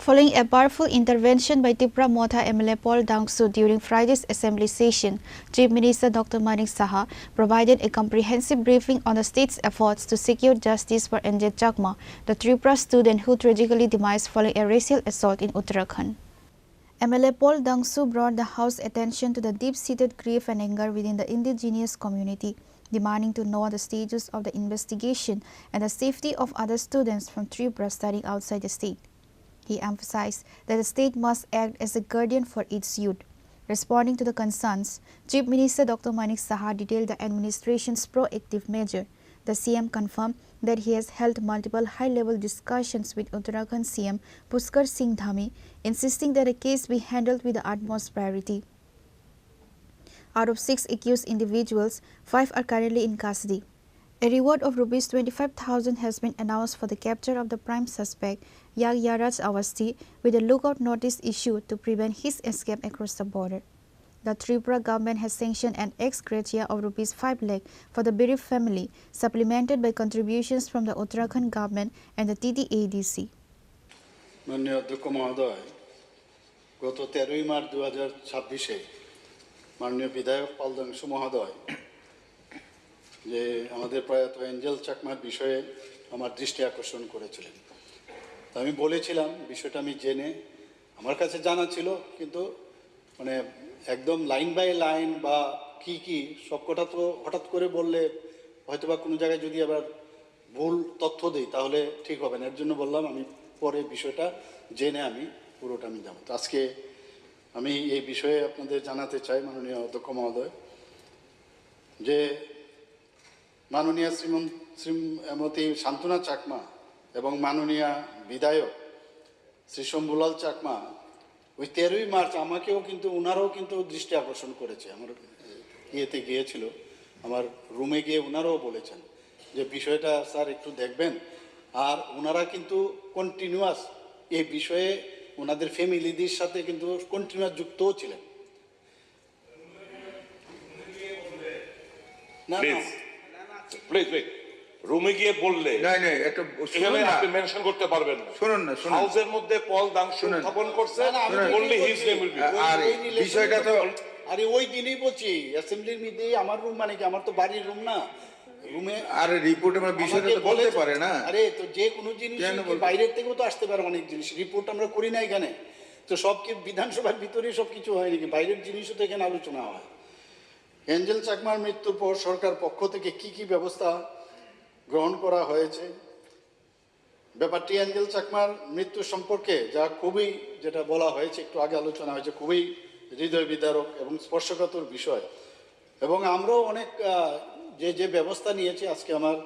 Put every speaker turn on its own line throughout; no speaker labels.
Following a powerful intervention by Tripura Modha MLA Paul Dangsu during Friday's assembly session, Chief Minister Dr. Manik Saha provided a comprehensive briefing on the state's efforts to secure justice for Angel Chakma, the Tripura student who tragically demised following a racial assault in Uttarakhand. MLA Paul Dangsu brought the House's attention to the deep-seated grief and anger within the indigenous community, demanding to know the status of the investigation and the safety of other students from Tripura studying outside the state. He emphasized that the state must act as a guardian for its youth. Responding to the concerns, Chief Minister Dr. Manik Saha detailed the administration's proactive measure. The CM confirmed that he has held multiple high-level discussions with Uttarakhand CM Pushkar Singh Dhami, insisting that the case be handled with the utmost priority. Out of 6 accused individuals, 5 are currently in custody. A reward of Rs 25,000 has been announced for the capture of the prime suspect, Yagyaraj Awasthi, with a lookout notice issued to prevent his escape across the border. The Tripura government has sanctioned an ex gratia of Rs 5 lakh for the bereaved family, supplemented by contributions from the Uttarakhand government and the TTADC.
মাননীয় অধ্যক্ষ মহোদয়, গত 13 March 2026-এ মাননীয় বিধায়ক পল দাংশু মহোদয় যে আমাদের প্রয়াত এঞ্জেল চাকমার বিষয়ে আমার দৃষ্টি আকর্ষণ করেছিলেন। আমি বলেছিলাম বিষয়টা আমি জেনে আমার কাছে জানা ছিল, কিন্তু মানে একদম লাইন বাই লাইন বা কি সবকটা তো হঠাৎ করে বললে হয়তো বা কোনো জায়গায় যদি আবার ভুল তথ্য দিই তাহলে ঠিক হবে না। এর জন্য বললাম আমি পরে বিষয়টা জেনে আমি পুরোটা আমি জানব। তো আজকে আমি এই বিষয়ে আপনাদের জানাতে চাই মাননীয় অধ্যক্ষ মহোদয় যে মাননীয় শ্রীমতী শান্তনা চাকমা এবং মাননীয় বিধায়ক শ্রী শম্ভুলাল চাকমা ওই 13ই মার্চ আমাকেও কিন্তু ওনারাও কিন্তু দৃষ্টি আকর্ষণ করেছে। আমার ইয়েতে গিয়েছিল, আমার রুমে গিয়ে ওনারাও বলেছেন যে বিষয়টা স্যার একটু দেখবেন। আর ওনারা কিন্তু কন্টিনিউয়াস এই বিষয়ে ওনাদের ফ্যামিলিদের সাথে কিন্তু কন্টিনিউয়াস যুক্তও ছিলেন। না
প্লিজ রুমে গিয়ে বললে
একটা
এখানে আপনি মেনশন করতে পারবেন না।
শুনুন না,
হাউসের মধ্যে পল দাংশু স্থাপন করছে, বললে হিজ নেম উইল বি।
আর বিষয়টা তো
আরে ওই দিনই বলছি অ্যাসেম্বলির মধ্যে আমার রুম মানে কি আমার তো বাড়ির রুম না, রুমে
আরে রিপোর্ট আমরা বিষয়টা তো বলতে পারে না।
আরে তো যে কোনো জিনিস বাইরের থেকেও তো আসতে পারে, অনেক জিনিস রিপোর্ট আমরা করি না এখানে। তো সব কি বিধানসভার ভিতরে সব কিছু হয় নাকি? বাইরের জিনিসও তো এখানে আলোচনা হয়। এঞ্জেল চাকমার মৃত্যুর পর সরকার পক্ষ থেকে কি ব্যবস্থা গ্রহণ করা হয়েছে, ব্যাপারটি এঞ্জেল চাকমার মৃত্যু সম্পর্কে যা খুবই যেটা বলা হয়েছে একটু আগে আলোচনা হয়েছে, খুবই হৃদয় বিদারক এবং স্পর্শকাতর বিষয়। এবং আমরাও অনেক যে ব্যবস্থা নিয়েছি আজকে আমার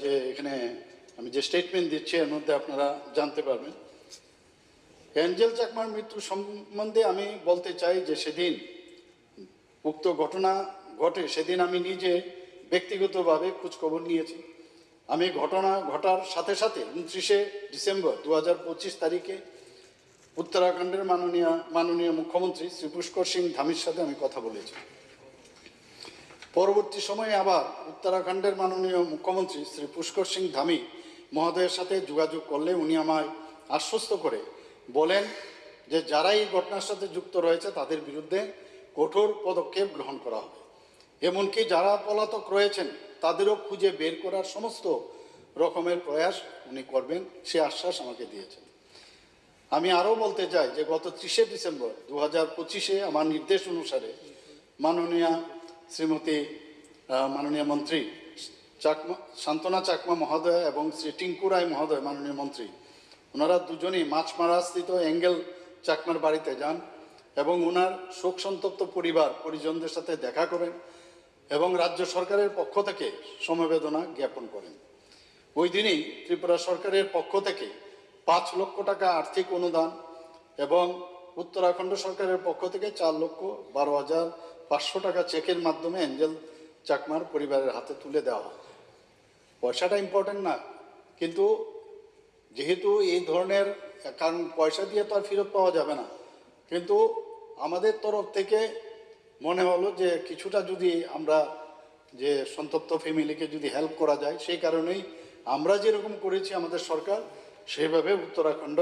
যে এখানে আমি যে স্টেটমেন্ট দিচ্ছি এর মধ্যে আপনারা জানতে পারবেন। এঞ্জেল চাকমার মৃত্যু সম্বন্ধে আমি বলতে চাই যে সেদিন উক্ত ঘটনা ঘটে সেদিন আমি নিজে ব্যক্তিগতভাবে খোঁজখবর নিয়েছি। আমি ঘটনা ঘটার সাথে সাথে 29শে ডিসেম্বর 2025 তারিখে উত্তরাখণ্ডের মাননীয় মুখ্যমন্ত্রী শ্রী পুষ্কর সিং ধামির সাথে আমি কথা বলেছি। পরবর্তী সময়ে আবার উত্তরাখণ্ডের মাননীয় মুখ্যমন্ত্রী শ্রী পুষ্কর সিং ধামি মহোদয়ের সাথে যোগাযোগ করলে উনি আমায় আশ্বস্ত করে বলেন যে যারা এই ঘটনার সাথে যুক্ত রয়েছে তাদের বিরুদ্ধে কঠোর পদক্ষেপ গ্রহণ করা হবে, এমনকি যারা পলাতক রয়েছেন তাদেরও খুঁজে বের করার সমস্ত রকমের প্রয়াস উনি করবেন, সে আশ্বাস আমাকে দিয়েছেন। আমি আরও বলতে চাই যে গত 30শে ডিসেম্বর 2025-এ আমার নির্দেশ অনুসারে মাননীয় মন্ত্রী শান্তনা চাকমা মহোদয় এবং শ্রী টিঙ্কু রায় মহোদয় মাননীয় মন্ত্রী ওনারা দুজনেই মাছমারাস্থিত এঞ্জেল চাকমার বাড়িতে যান এবং ওনার শোক সন্তপ্ত পরিজনদের সাথে দেখা করেন এবং রাজ্য সরকারের পক্ষ থেকে সমবেদনা জ্ঞাপন করেন। ওই দিনই ত্রিপুরা সরকারের পক্ষ থেকে 5 লক্ষ টাকা আর্থিক অনুদান এবং উত্তরাখণ্ড সরকারের পক্ষ থেকে 4,12,500 টাকা চেকের মাধ্যমে এঞ্জেল চাকমার পরিবারের হাতে তুলে দেওয়া হয়। পয়সাটা ইম্পর্টেন্ট না, কিন্তু যেহেতু এই ধরনের, কারণ পয়সা দিয়ে তো আর ফেরত পাওয়া যাবে না, কিন্তু আমাদের তরফ থেকে মনে হলো যে কিছুটা যদি আমরা যে সন্তপ্ত ফ্যামিলিকে যদি হেল্প করা যায়, সেই কারণেই আমরা যেরকম করেছি আমাদের সরকার সেইভাবে উত্তরাখণ্ড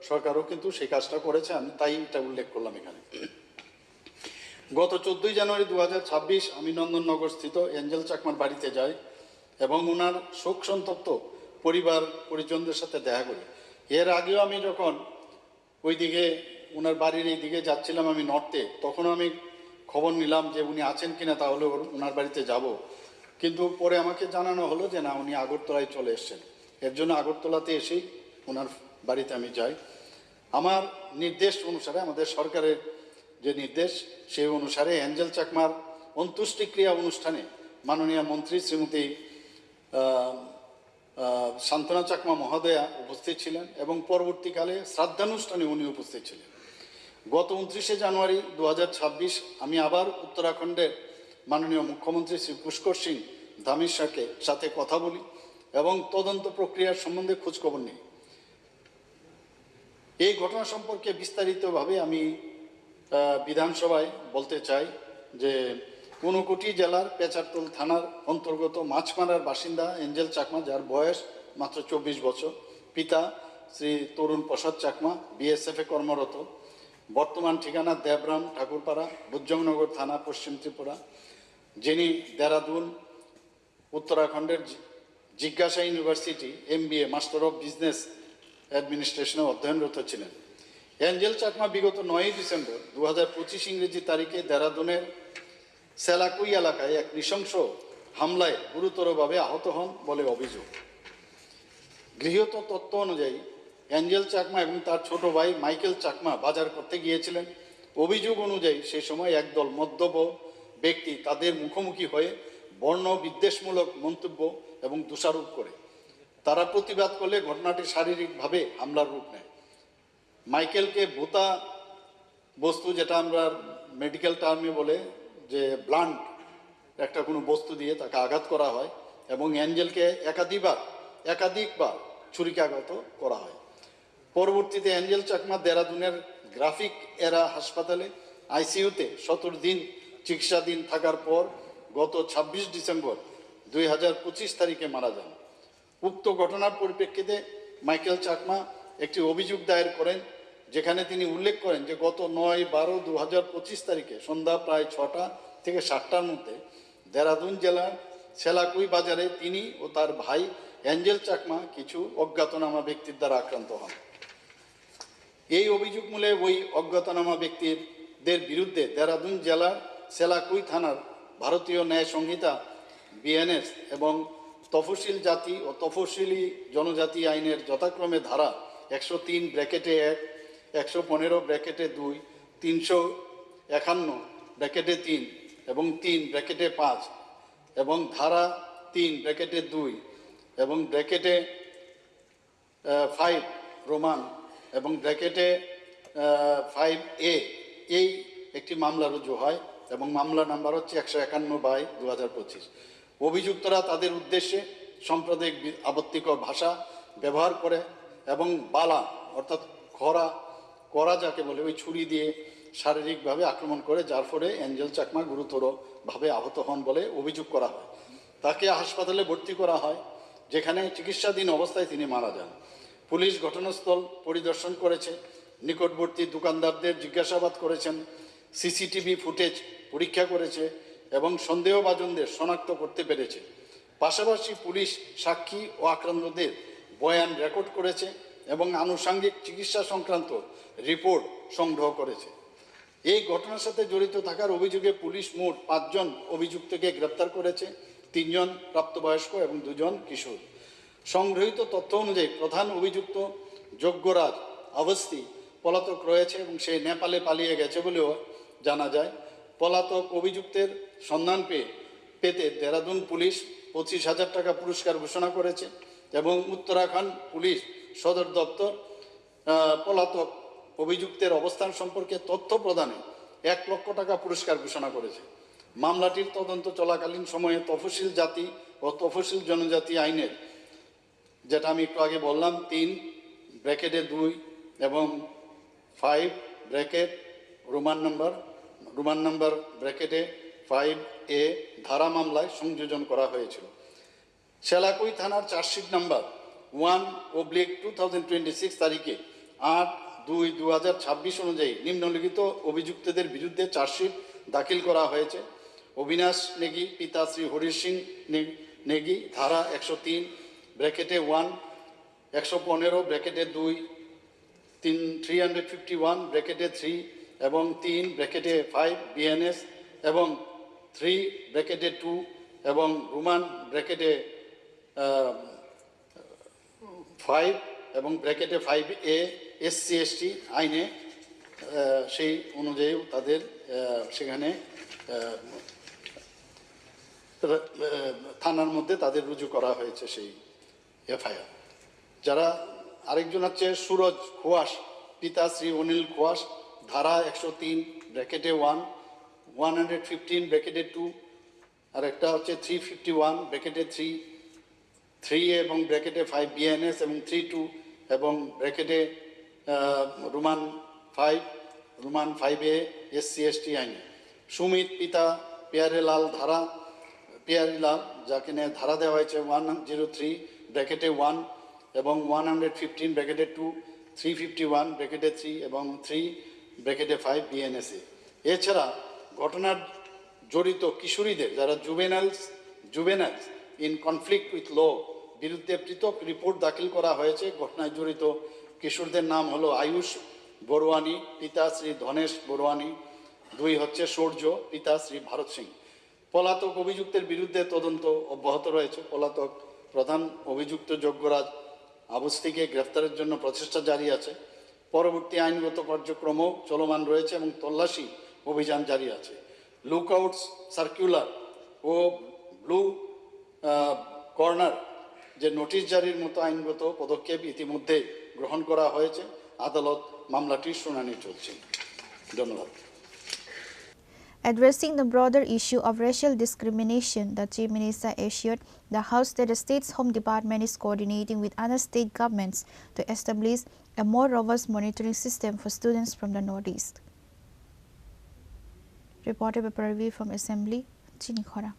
সরকারও কিন্তু সেই কাজটা করেছে, আমি তাই এটা উল্লেখ করলাম এখানে। গত 14ই জানুয়ারি 2026 আমি নন্দননগর স্থিত এঞ্জেল চাকমার বাড়িতে যাই এবং ওনার শোক সন্তপ্ত পরিবার পরিজনদের সাথে দেখা করি। এর আগেও আমি যখন ওইদিকে ওনার বাড়ির এই দিকে যাচ্ছিলাম আমি নর্থে, তখনও আমি খবর নিলাম যে উনি আছেন কিনা, তাহলে ওনার বাড়িতে যাব। কিন্তু পরে আমাকে জানানো হলো যে না, উনি আগরতলায় চলে এসেছেন। এর জন্য আগরতলাতে এসেই ওনার বাড়িতে আমি যাই। আমার নির্দেশ অনুসারে, আমাদের সরকারের যে নির্দেশ সেই অনুসারে এঞ্জেল চাকমার অন্ত্যেষ্টিক্রিয়া অনুষ্ঠানে মাননীয় মন্ত্রী শ্রীমতী সান্ত্বনা চাকমা মহোদয়া উপস্থিত ছিলেন এবং পরবর্তীকালে শ্রাদ্ধানুষ্ঠানে উনি উপস্থিত ছিলেন। গত 29শে জানুয়ারি 2026 আমি আবার উত্তরাখণ্ডের মাননীয় মুখ্যমন্ত্রী শ্রী পুষ্কর সিং ধামির সাথে কথা বলি এবং তদন্ত প্রক্রিয়ার সম্বন্ধে খোঁজখবর নিই। এই ঘটনা সম্পর্কে বিস্তারিতভাবে আমি বিধানসভায় বলতে চাই যে ঊনকোটি জেলার পেচারতোল থানার অন্তর্গত মাছমারার বাসিন্দা এঞ্জেল চাকমা, যার বয়স মাত্র 24 বছর, পিতা শ্রী তরুণ প্রসাদ চাকমা বিএসএফে কর্মরত, বর্তমান ঠিকানা দেবরাম ঠাকুরপাড়া, বুজ্জংনগর থানা, পশ্চিম ত্রিপুরা, যিনি দেরাদুন উত্তরাখণ্ডের জিজ্ঞাসা university MBA master of business অ্যাডমিনিস্ট্রেশনে অধ্যয়নরত ছিলেন। এঞ্জেল চাকমা বিগত 9ই ডিসেম্বর 2025 ইংরেজি তারিখে দেরাদুনের সেলাকুই এলাকায় এক নৃশংস হামলায় গুরুতরভাবে আহত হন বলে অভিযোগ। গৃহীত তথ্য অনুযায়ী এঞ্জেল চাকমা এবং তার ছোট ভাই মাইকেল চাকমা বাজার করতে গিয়েছিলেন। অভিযোগ অনুযায়ী সেই সময় একদল মদ্যপ ব্যক্তি তাদের মুখোমুখি হয়ে বর্ণ বিদ্বেষমূলক মন্তব্য এবং দোষারোপ করে। তারা প্রতিবাদ করলে ঘটনাটি শারীরিকভাবে হামলার রূপ নেয়। মাইকেলকে ভোঁতা বস্তু, যেটা আমরা মেডিকেল টার্মে বলে যে ব্লান্ট একটা কোনো বস্তু দিয়ে তাকে আঘাত করা হয় এবং এঞ্জেলকে একাধিকবার ছুরিকাঘাত করা হয়। পরবর্তীতে এঞ্জেল চাকমা দেরাদুনের গ্রাফিক এরা হাসপাতালে ICUতে 17 দিন চিকিৎসাধীন থাকার পর গত 26 ডিসেম্বর 2025 তারিখে মারা যান। উক্ত ঘটনার পরিপ্রেক্ষিতে মাইকেল চাকমা একটি অভিযোগ দায়ের করেন, যেখানে তিনি উল্লেখ করেন যে গত 9/12/2025 তারিখে সন্ধ্যা প্রায় 6টা থেকে 7টার মধ্যে দেরাদুন জেলার সেলাকুই বাজারে তিনি ও তার ভাই এঞ্জেল চাকমা কিছু অজ্ঞাতনামা ব্যক্তির দ্বারা আক্রান্ত হন। এই অভিযোগ মূলে ওই অজ্ঞাতনামা ব্যক্তিদের বিরুদ্ধে দেরাদুন জেলার সেলাকুই থানার ভারতীয় ন্যায় সংহিতা BNS এবং তফসিল জাতি ও তফসিলি জনজাতি আইনের যথাক্রমে ধারা 103(1), 115(2), 351(3) এবং 3(5) এবং ধারা 3(2) এবং (5) রোমান এবং (5A) এই একটি মামলা রুজু হয় এবং মামলা নাম্বার হচ্ছে 151/2025। অভিযুক্তরা তাদের উদ্দেশ্যে সাম্প্রদায়িক আপত্তিকর ভাষা ব্যবহার করে এবং বালা অর্থাৎ করা যাকে বলে ওই ছুরি দিয়ে শারীরিকভাবে আক্রমণ করে, যার ফলে এঞ্জেল চাকমা গুরুতরভাবে আহত হন বলে অভিযোগ করা হয়। তাকে হাসপাতালে ভর্তি করা হয়, যেখানে চিকিৎসাধীন অবস্থায় তিনি মারা যান। পুলিশ ঘটনাস্থল পরিদর্শন করেছে, নিকটবর্তী দোকানদারদের জিজ্ঞাসাবাদ করেছেন, CCTV ফুটেজ পরীক্ষা করেছে এবং সন্দেহভাজনদের শনাক্ত করতে পেরেছে। পাশাপাশি পুলিশ সাক্ষী ও আক্রান্তদের বয়ান রেকর্ড করেছে এবং আনুষঙ্গিক চিকিৎসা সংক্রান্ত রিপোর্ট সংগ্রহ করেছে। এই ঘটনার সাথে জড়িত থাকার অভিযোগে পুলিশ মোট 5 জন অভিযুক্তকে গ্রেপ্তার করেছে, 3 জন প্রাপ্তবয়স্ক এবং 2 জন কিশোর। সংগৃহীত তথ্য অনুযায়ী প্রধান অভিযুক্ত যজ্ঞরাজ অবস্থি পলাতক রয়েছে এবং সে নেপালে পালিয়ে গেছে বলেও জানা যায়। পলাতক অভিযুক্তের সন্ধান পেতে দেরাদুন পুলিশ 25,000 টাকা পুরস্কার ঘোষণা করেছে এবং উত্তরাখণ্ড পুলিশ সদর দপ্তর পলাতক অভিযুক্তের অবস্থান সম্পর্কে তথ্য প্রদানে 1 লক্ষ টাকা পুরস্কার ঘোষণা করেছে। মামলাটির তদন্ত চলাকালীন সময়ে তফসিল জাতি ও তফসিল জনজাতি আইনের, যেটা আমি একটু আগে বললাম, 3(2) এবং 5 রোমান নাম্বার (5A) ধারা মামলায় সংযোজন করা হয়েছিল। সেলাকুই থানার চার্জশিট নাম্বার 1/2026 তারিখে 8/2/2026 অনুযায়ী নিম্নলিখিত অভিযুক্তদের বিরুদ্ধে চার্জশিট দাখিল করা হয়েছে। অবিনাশ নেগি পিতা শ্রী হরিশ সিং নেগি ধারা 103 ব্র্যাকেটে 1, 115 ব্র্যাকেটে 2, 351 ব্র্যাকেটে 3 এবং 3 ব্র্যাকেটে 5 বিএনএস এবং 3 ব্র্যাকেটে 2 এবং রোমান ব্র্যাকেটে 5 এবং ব্র্যাকেটে 5A SC/ST আইনে সেই অনুযায়ী তাদের সেখানে থানার মধ্যে তাদের রুজু করা হয়েছে সেই এফআইআর। যারা আরেকজন হচ্ছে সুরজ খোয়াস পিতা শ্রী অনিল খোয়াস ধারা 103 ব্র্যাকেটে 1, 115 ব্র্যাকেটে 2 আর একটা হচ্ছে 351 ব্র্যাকেটে 3 এবং ব্র্যাকেটে 5 বিএনএস এবং 3-2 এবং ব্র্যাকেটে রোমান 5A SC/ST আইনে। সুমিত পিতা পেয়ারেলাল যাকে নিয়ে ধারা দেওয়া হয়েছে 103 ব্র্যাকেটে 1 এবং 115 ব্র্যাকেটে 2, 351 ব্র্যাকেটে 3 এবং 3 ব্র্যাকেটে 5 বিএনএসএ। এছাড়া ঘটনার জড়িত কিশোরীদের যারা juveniles in conflict with law বিরুদ্ধে পৃথক রিপোর্ট দাখিল করা হয়েছে। ঘটনায় জড়িত কিশোরদের নাম হলো আয়ুষ বড়োয়ানি পিতা শ্রী ধনেশ বড়োয়ানি, 2 হচ্ছে সূর্য পিতা শ্রী ভারত সিং। পলাতক অভিযুক্তের বিরুদ্ধে তদন্ত অব্যাহত রয়েছে। পলাতক প্রধান অভিযুক্ত যজ্ঞরাজ আবস্তিকে গ্রেফতারের জন্য প্রচেষ্টা জারি আছে। পরবর্তী আইনগত কার্যক্রমও চলমান রয়েছে এবং তল্লাশি অভিযান জারি আছে। লুকআউটস সার্কুলার ও ব্লু কর্নার যে নোটিশ জারির মতো আইনগত পদক্ষেপ ইতিমধ্যে গ্রহণ করা হয়েছে। আদালত মামলাটির শুনানি চলছে। ধন্যবাদ।
Addressing the broader issue of racial discrimination, the Chief Minister assured the House that the State's Home Department is coordinating with other state governments to establish a more robust monitoring system for students from the Northeast. Reported by Parvi from Assembly, Chinikhora.